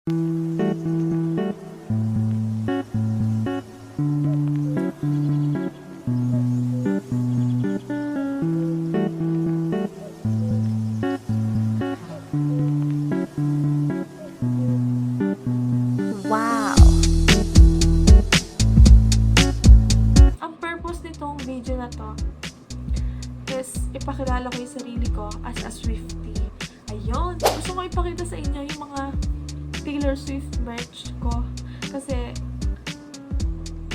Wow! Ang purpose nitong video na to is ipakilala ko yung sarili ko as a Swiftie. Ayun! Gusto ko ipakita sa inyo yung mga Taylor Swift merch ko. Kasi,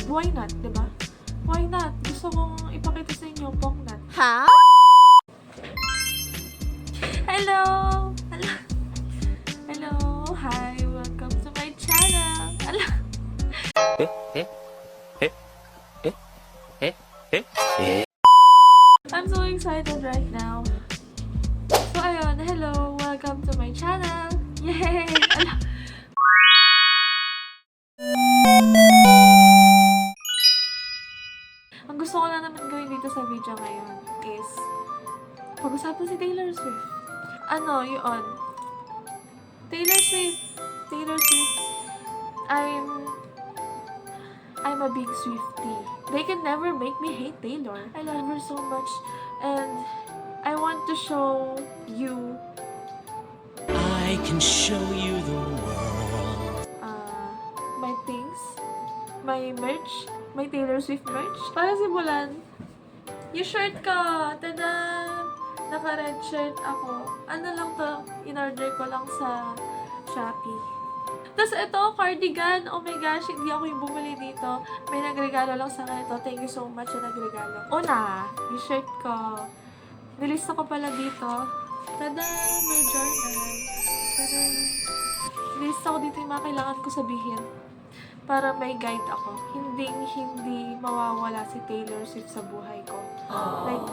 why not, diba? Why not? Gusto kong ipakita sa inyo, Pongnat. How? Hello! Hello! Hello! Hi! Welcome to my channel! Hello! I'm so excited right now. So, ayun. Hello! Welcome to my channel! Yay! Hello! Ang gusto ko na naman gawin dito sa video ngayon is pag-usapan si Taylor Swift. Ano, yun. Taylor Swift. I'm a big Swiftie. They can never make me hate Taylor. I love her so much and I want to show you I can show you the world. my things, my merch, my Taylor Swift merch. Para simulan, yung shirt ko, tada! Naka-red shirt ako. Ano lang to, in-order ko lang sa Shopee. Tapos ito, cardigan. Oh my gosh, hindi ako yung bumili dito. May nagregalo lang sa akin ito. Thank you so much sa nagregalo. Una, yung shirt ko. Nilista ko pala dito. Tada! May journal. Tada! Nilista ko dito yung mga kailangan ko sabihin. Para may guide ako. Hindi mawawala si Taylor Swift sa buhay ko. Like,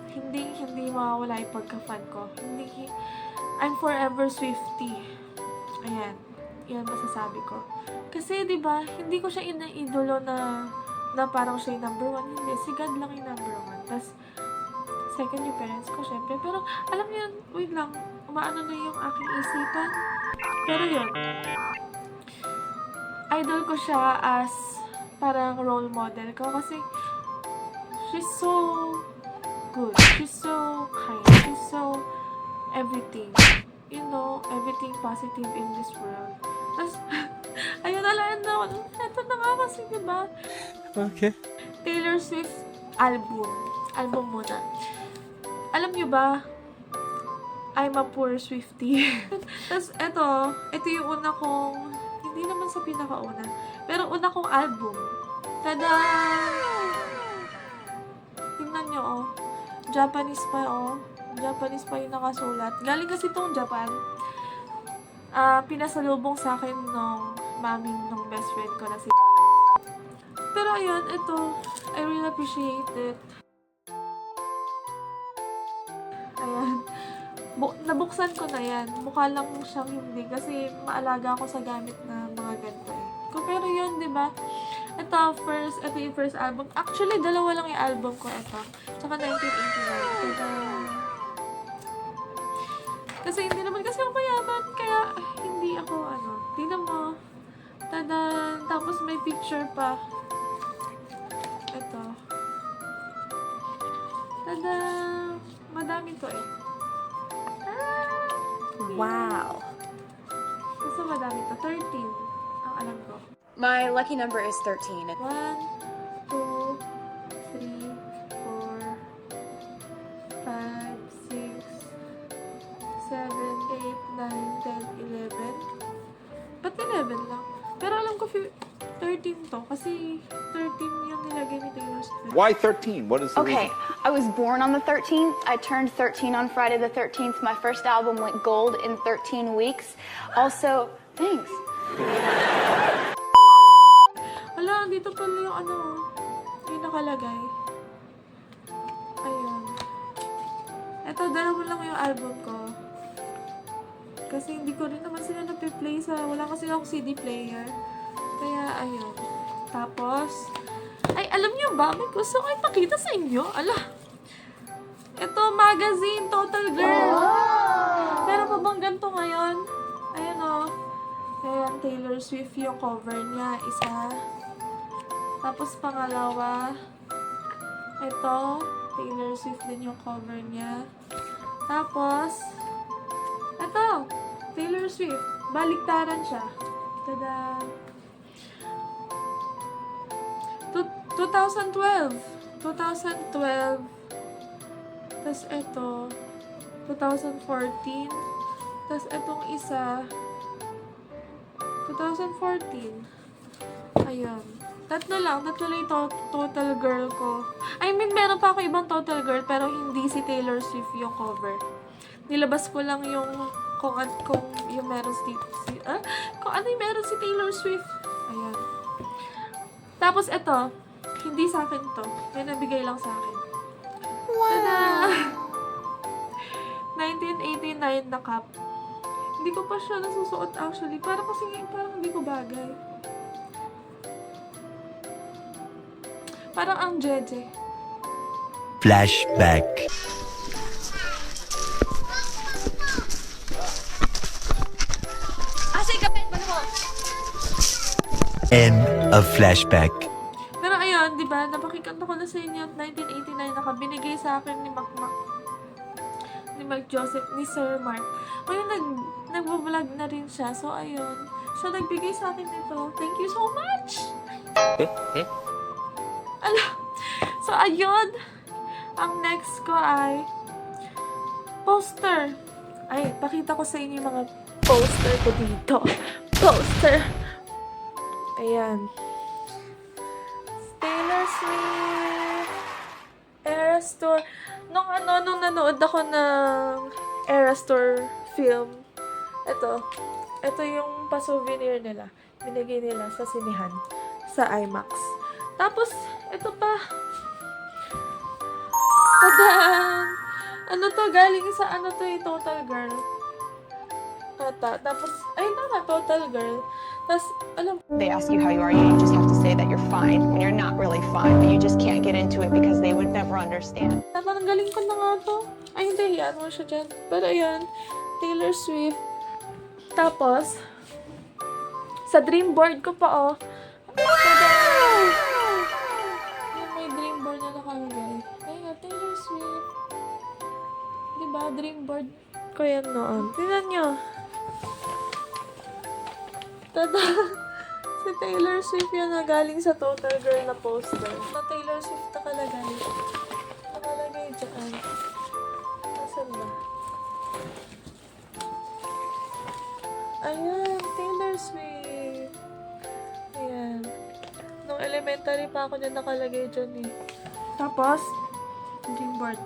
hindi mawawala yung pagka-fan ko. I'm forever Swiftie. Ayan. Yan masasabi ko. Kasi, di ba, hindi ko siya ina-idolo na parang siya yung number one. Hindi. Si God lang yung number one. Tapos, second yung parents ko, syempre. Pero, alam niyo, wait lang. Umaano na yung aking isipan. Pero yun. Idol ko siya as parang role model ko. Kasi, she's so good. She's so kind. She's so everything. You know, everything positive in this world. Tapos, ayun na lang na. Ito na nga kasi, diba? Okay. Taylor Swift album. Album muna. Alam niyo ba, I'm a poor Swiftie. Tapos, ito yung una kong, hindi naman sa pinakauna, pero una kong album. Tada! Tingnan niyo, oh. Japanese pa, oh. Japanese pa yung nakasulat. Galing kasi itong Japan. Pinasalubong sa akin nung nung best friend ko na si Pero ayun, ito. I really appreciate it. Ayan. Nabuksan ko na yan. Mukha lang siyang hindi kasi maalaga ako sa gamit na mga ganito eh. Pero yun, di ba? Ito yung first album. Actually, dalawa lang yung album ko ito. Tsaka 1989. Kasi hindi naman kasi ako mayaman, kaya hindi ako tingnan mo. Tadan! Tapos may picture pa. Ito. Tadan! Madami to eh. Wow! Basta madami to. 13. Ang alam ko. My lucky number is 13. 1, 2, 3, 4, 5, 6, 7, 8, 9, 10, 11. Ba't 11 lang? Pero alam ko 13 to. Kasi 13 yung nilagay ni Taylor Swift. Why 13? What is the Okay, reason? I was born on the 13th. I turned 13 on Friday the 13th. My first album went gold in 13 weeks. Also, thanks. Hala, dito pala yung yung nakalagay. Ayun. Ito, dalawa lang yung album ko. Kasi hindi ko rin naman sila napiplay wala kasi akong CD player. Kaya, ayun. Tapos, ay, alam niyo ba, may gusto ko ipakita sa inyo. Ala, ito, magazine, Total Girl. Pero pa bang ganito ngayon? Ayun o. Taylor Swift yung cover niya. Isa. Tapos pangalawa, ito, Taylor Swift din yung cover niya. Tapos, ito, Taylor Swift. Baliktaran siya. Tada! 2012. 2012. Tapos ito, 2014. Tapos itong isa, 2014. Ayun. Tatlo lang yung total girl ko. I mean, meron pa ako ibang total girl, pero hindi si Taylor Swift yung cover. Nilabas ko lang yung kung yung meron kung ano yung meron si Taylor Swift. Ayan. Tapos ito, hindi sa akin to. May nabigay lang sa akin. Wow! 1989 na cup. Hindi ko pa siya nasusuot actually. Parang hindi ko bagay. Parang ang jeje. Flashback. End of flashback. Pero ayun, di ba, napakikanta ko na sa inyo at 1989 na binigay sa akin ni Mac Joseph, ni Sir Mark. Ngayon, nag-vlog na rin siya. So, ayun. Siya nagbigay sa akin nito. Thank you so much! So, ayun. Ang next ko ay poster. Ay, pakita ko sa inyo yung mga poster ko dito. Poster! Ayan. Taylor Swift. Eras Tour. Nung nanood ako ng Eras Tour film, ito yung pa-souvenir nila. Binigay nila sa sinihan, sa IMAX. Tapos, ito pa. Tadaan! Ano to? Galing sa Total Girl. Tapos, ayun na, Total Girl. Tapos, They ask you how you are, you just have to say that you're fine when you're not really fine, but you just can't get into it because they would never understand. parang galing ko na nga to. Ay, hindi, hiyaan mo siya dyan. Pero ayan, Taylor Swift. Tapos, sa dream board ko pa, oh. Wow! Yung may dream board na nakalagay. Ayun, Taylor Swift. Diba, dream board ko yan noon. Tingnan nyo. Tada! Si Taylor Swift yun na galing sa Total Girl na poster. Na Taylor Swift nakalagay. Nakalagay dyan. Nasaan ba? Ayan, Taylor Swift. Ayan. Nung elementary pa ako dyan nakalagay dyan eh. Tapos, dream board.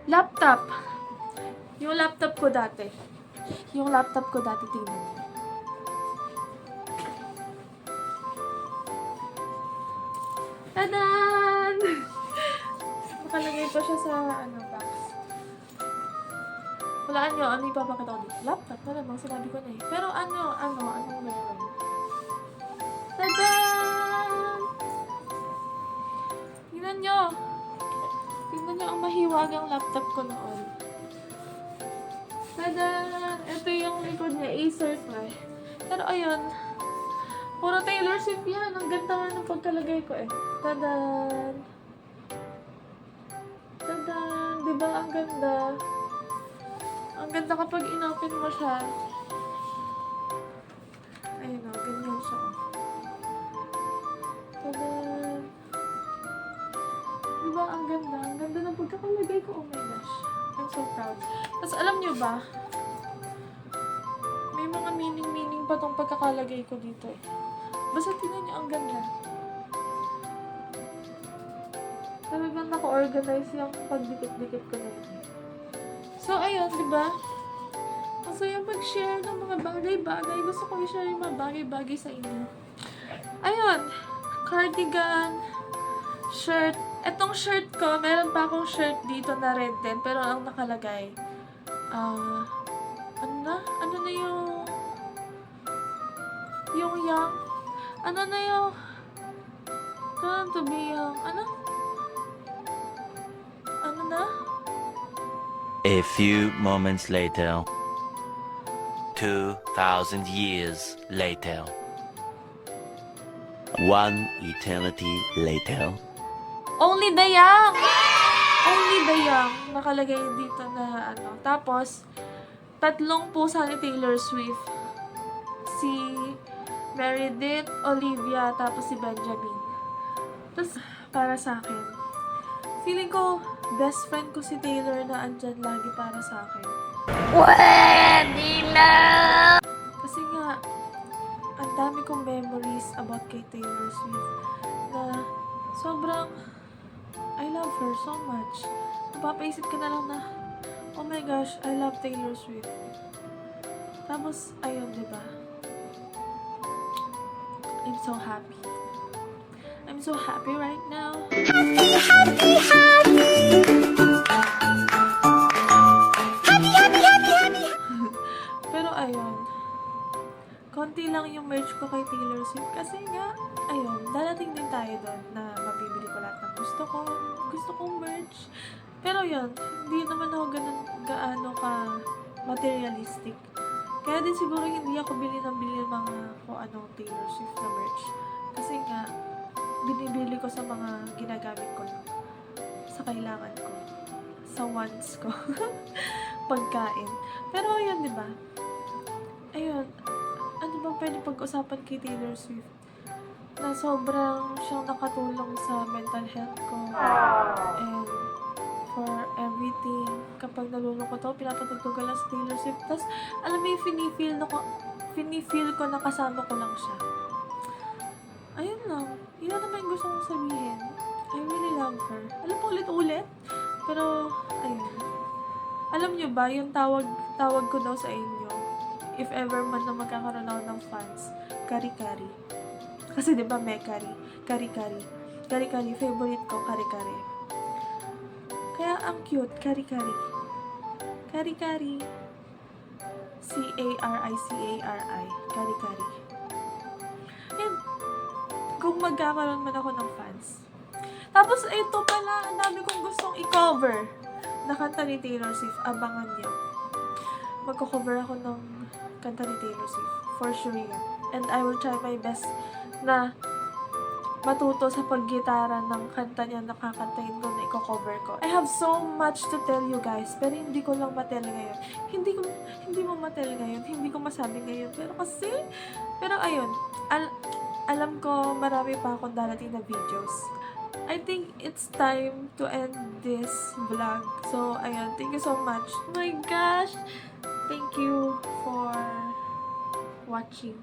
Laptop. Yung laptop ko dati. Tingnan niyo. Tadaan! Nakalagay pa siya sa box. Walaan nyo, ano ipapakita ko dito? Laptop, malamang sinabi ko na eh. Pero anong meron? Tadaan! Tingnan nyo ang mahiwagang laptop ko noon. Tadaan! Ito yung likod niya, Acer pa. Pero ayun, puro Taylor Swift yan. Ang ganda nga ng pagkalagay ko eh. Tadaan! Tadaan! Diba ang ganda? Ang ganda kapag in-open mo siya. Ayun o, ganyan siya. Tadaan! Diba ang ganda? Ang ganda ng pagkakalagay ko. Oh my gosh. I'm so proud. Tapos alam nyo ba, may mga meaning pa tong pagkakalagay ko dito eh. Basta tingnan nyo, ang ganda. Talagang naka-organize yung pagdikit-dikit ko na yun. So, ayun, diba? Masaya mag-share ng mga bagay-bagay. Gusto ko i-share yung mga bagay-bagay sa inyo. Ayun, cardigan, shirt. Etong shirt ko, meron pa akong shirt dito na red din, pero ang nakalagay, ano na yung young, ano na yung, turn to be young, ano na? A few moments later. 2,000 years later. One eternity later. Only the young! Only the young. Nakalagay dito na ano. Tapos, 3 pusa ni Taylor Swift. Si Meredith, Olivia, tapos si Benjamin. Tapos, para sa akin, feeling ko, best friend ko si Taylor na andyan lagi para sa akin. Kasi nga, ang dami kong memories about kay Taylor Swift na sobrang I love her so much. Mapapaisip ka na lang na, oh my gosh, I love Taylor Swift. Tapos, ayun, di ba? I'm so happy. I'm so happy right now. Pero ayun, konti lang yung merch ko kay Taylor Swift kasi nga, ayun, darating din tayo doon na mabibili ko lahat ng gusto kong merch. Pero yun, hindi naman ako gaano ka materialistic. Kaya din siguro hindi ako bili ng mga kung anong Taylor Swift na merch. Kasi nga, binibili ko sa mga ginagamit ko, sa kailangan ko, sa wants ko, pagkain. Pero yun, di ba? Ayun, ano bang pwede pag-usapan kay Taylor Swift? Na sobrang siyang nakatulong sa mental health ko. And for everything. Kapag nalulungkot ako, pinapatugtog ko lang sa Taylor Swift. Tapos, alam mo yung finifeel ko na kasama ko lang siya. Ayun lang. Yun naman yung gusto kong sabihin. I really love her. Alam mo, ulit-ulit. Pero, ayun. Alam nyo ba, yung tawag ko daw sa inyo, if ever man na magkakaroon ako ng fans, kari-kari. Kasi diba may kari-kari. Kari-kari, favorite ko, kari-kari. Kaya ang cute, kari-kari. Kari-kari. C-A-R-I-C-A-R-I. Kari-kari. And, kung magkakaroon man ako ng fans. Tapos, ito pala, ang dami kong gustong i-cover na kanta ni Taylor Swift. Abangan niyo. Magko-cover ako ng kanta ni Taylor Swift. For sure yan. And I will try my best na matuto sa paggitara ng kanta niya na kakantahin ko na i-cover ko. I have so much to tell you guys, pero hindi ko lang matel ngayon. Hindi mo matel ngayon, hindi ko masabi ngayon. Pero ayun, alam ko marami pa akong darating na videos. I think it's time to end this vlog. So, ayun, thank you so much. Oh my gosh! Thank you for watching.